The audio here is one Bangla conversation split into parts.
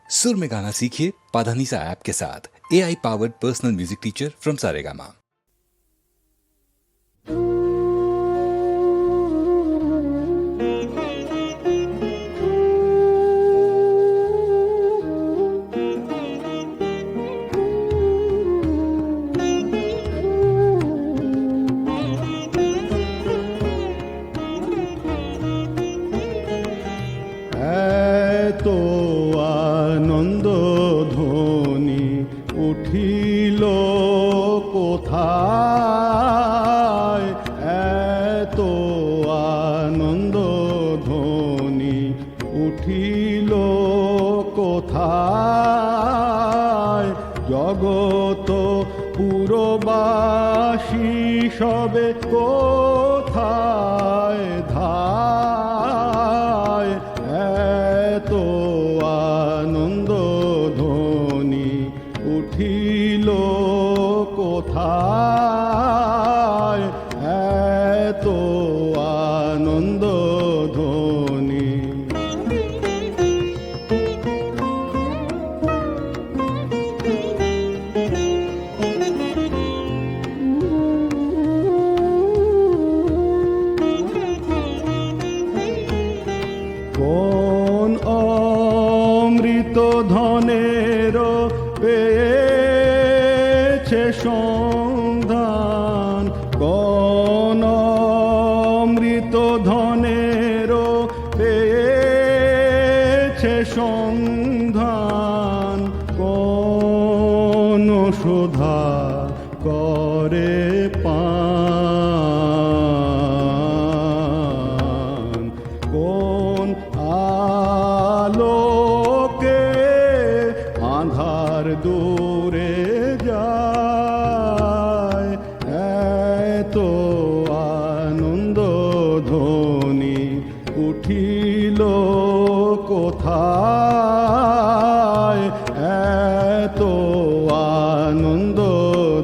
सुर में गाना सीखिए पाधानीसा ऐप के साथ। AI powered personal music teacher from Saregama. এতো আনন্দ ধ্বনি উঠিল কোথায়, এতো আনন্দ ধ্বনি উঠিল কোথায়, জগত পুরবাসী সবে কোথায় ধায়, এতো আনন্দ ধ্বনি উঠিল কোথায়, এতো আনন্দ ধ্বনি। কোন অমৃত ধনের পেয়েছে সন্ধান, কোন অমৃত ধনের পেয়েছে সন্ধান, কোন সুধা করে পান, কোন আলোকে আঁধার দূরে যায়, এতো আনন্দ ধ্বনি উঠিল কোথায়, এতো আনন্দ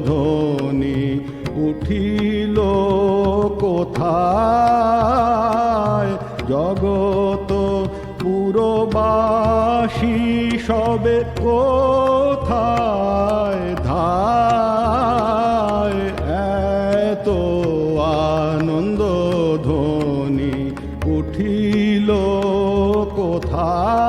ধ্বনি উঠিল কোথায়, জগত পুরবাসী সবে কোথায় ধায়, এতো আনন্দ ধ্বনি উঠিল কোথায়।